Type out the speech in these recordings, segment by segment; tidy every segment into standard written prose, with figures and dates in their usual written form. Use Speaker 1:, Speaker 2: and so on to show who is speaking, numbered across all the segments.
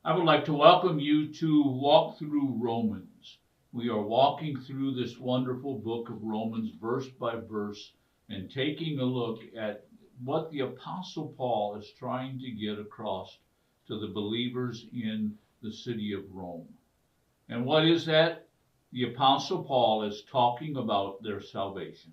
Speaker 1: I would like to welcome you to walk through Romans. We are walking through this wonderful book of Romans verse by verse and taking a look at what the Apostle Paul is trying to get across to the believers in the city of Rome. And what is that? The Apostle Paul is talking about their salvation.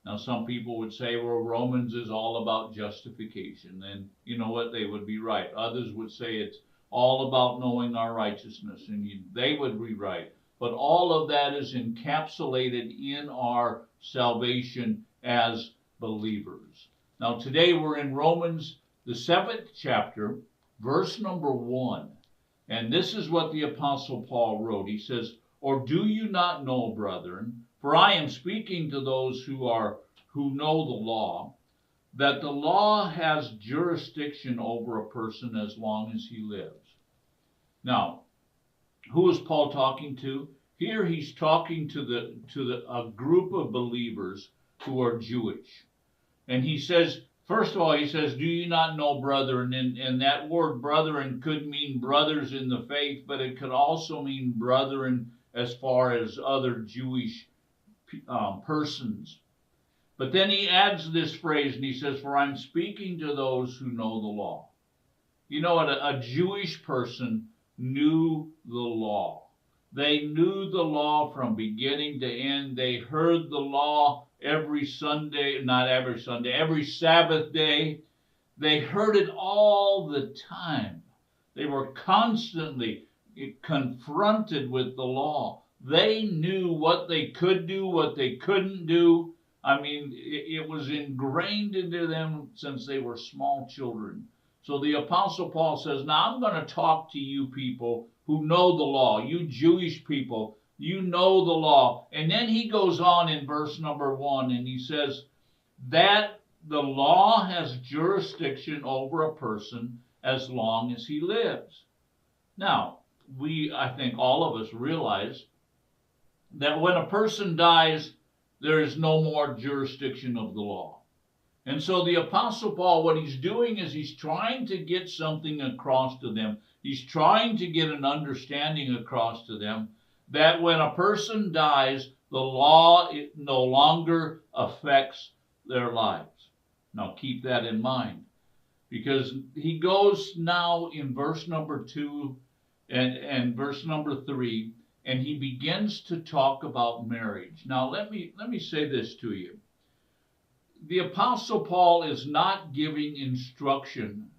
Speaker 1: Now, some people would say, well, Romans is all about justification. And you know what? They would be right. Others would say it's all about knowing our righteousness, and they would be right. But all of that is encapsulated in our salvation as believers. Now, today we're in Romans, the 7th chapter, verse number 1. And this is what the Apostle Paul wrote. He says, "Or do you not know, brethren, for I am speaking to those who know the law, that the law has jurisdiction over a person as long as he lives." Now, who is Paul talking to? Here he's talking to a group of believers who are Jewish. And he says, first of all, he says, "Do you not know, brethren?" And that word brethren could mean brothers in the faith, but it could also mean brethren as far as other Jewish persons. But then he adds this phrase, and he says, "For I'm speaking to those who know the law." You know what? A Jewish person knew the law. They knew the law from beginning to end. They heard the law every Sunday, not every Sunday, every Sabbath day. They heard it all the time. They were constantly confronted with the law. They knew what they could do, what they couldn't do. I mean, it was ingrained into them since they were small children. So the Apostle Paul says, now I'm going to talk to you people who know the law, you Jewish people, you know the law. And then he goes on in verse number 1 and he says that the law has jurisdiction over a person as long as he lives. Now, I think all of us realize that when a person dies, there is no more jurisdiction of the law. And so the Apostle Paul, what he's doing is he's trying to get something across to them. He's trying to get an understanding across to them that when a person dies, the law no longer affects their lives. Now keep that in mind, because he goes now in verse number 2 and verse number 3, and he begins to talk about marriage. Now let me say this to you. The Apostle Paul is not giving instruction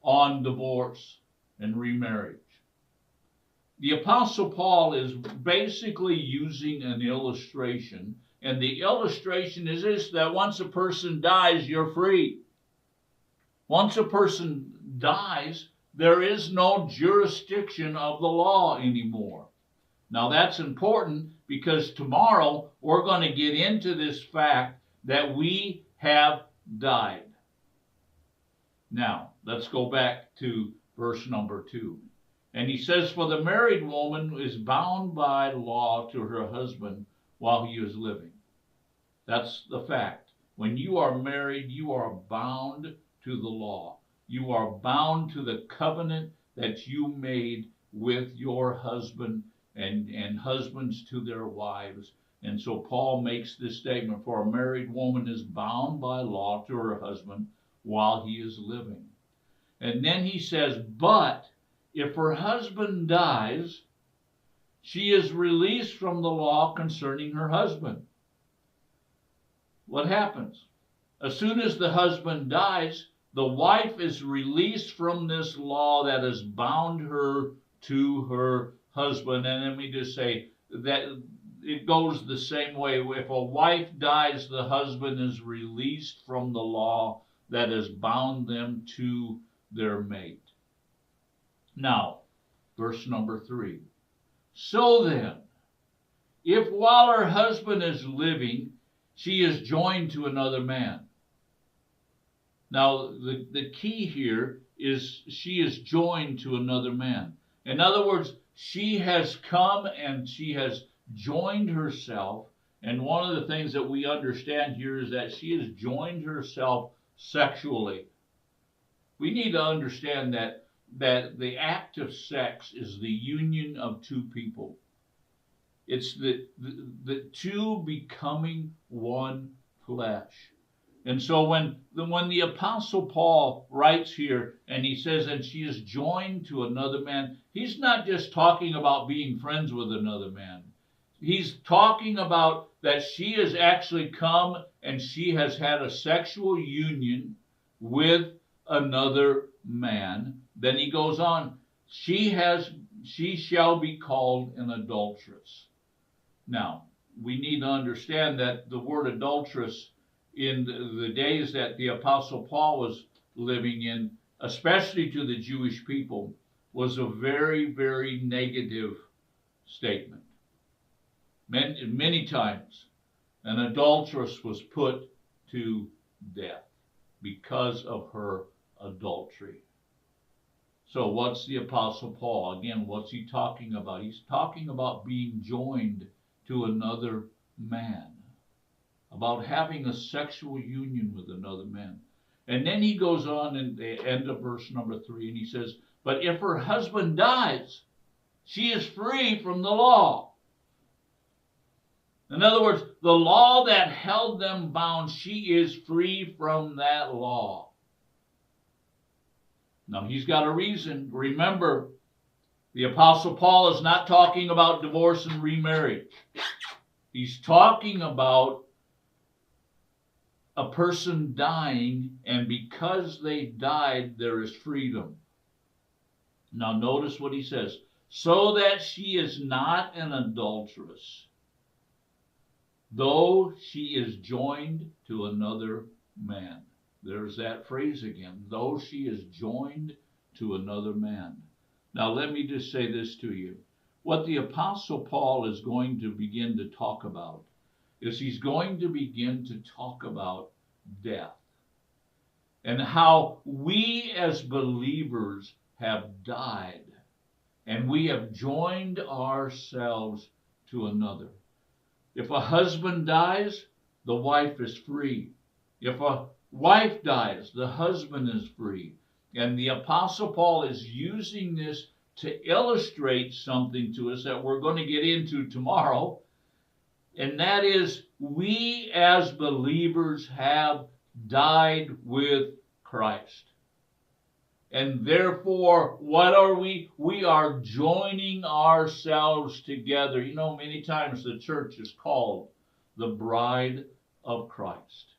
Speaker 1: on divorce and remarriage. The Apostle Paul is basically using an illustration, and the illustration is this, that once a person dies, you're free. Once a person dies, there is no jurisdiction of the law anymore. Now that's important because tomorrow we're going to get into this fact that we have died. Now, let's go back to verse number 2. And he says, "For the married woman is bound by law to her husband while he is living." That's the fact. When you are married, you are bound to the law. You are bound to the covenant that you made with your husband and husbands to their wives. And so Paul makes this statement, "For a married woman is bound by law to her husband while he is living." And then he says, "But if her husband dies, she is released from the law concerning her husband." What happens? As soon as the husband dies, the wife is released from this law that has bound her to her husband. And let me just say that it goes the same way. If a wife dies, the husband is released from the law that has bound them to their mate. Now, verse number 3. "So then, if while her husband is living, she is joined to another man." Now, the key here is she is joined to another man. In other words, she has come and she has joined herself, and one of the things that we understand here is that she has joined herself sexually. We need to understand that that the act of sex is the union of two people. It's the two becoming one flesh. And so when the Apostle Paul writes here and he says, and she is joined to another man, he's not just talking about being friends with another man. He's talking about that she has actually come and she has had a sexual union with another man. Then he goes on, she shall be called an adulteress. Now, we need to understand that the word adulteress in the days that the Apostle Paul was living in, especially to the Jewish people, was a very, very negative statement. Many times, an adulteress was put to death because of her adultery. So what's the Apostle Paul? Again, what's he talking about? He's talking about being joined to another man, about having a sexual union with another man. And then he goes on in the end of verse number 3, and he says, but if her husband dies, she is free from the law. In other words, the law that held them bound, she is free from that law. Now, he's got a reason. Remember, the Apostle Paul is not talking about divorce and remarriage. He's talking about a person dying, and because they died, there is freedom. Now, notice what he says. So that she is not an adulteress, though she is joined to another man. There's that phrase again. Though she is joined to another man. Now, let me just say this to you. What the Apostle Paul is going to begin to talk about is he's going to begin to talk about death and how we as believers have died and we have joined ourselves to another. If a husband dies, the wife is free. If a wife dies, the husband is free. And the Apostle Paul is using this to illustrate something to us that we're going to get into tomorrow. And that is, we as believers have died with Christ. And therefore, what are we? We are joining ourselves together. You know, many times the church is called the bride of Christ.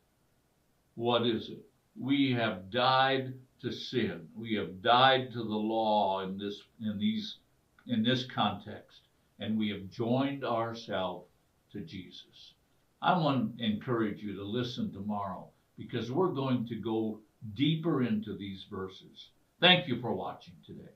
Speaker 1: What is it? We have died to sin. We have died to the law in this context, and we have joined ourselves to Jesus. I want to encourage you to listen tomorrow because we're going to go deeper into these verses. Thank you for watching today.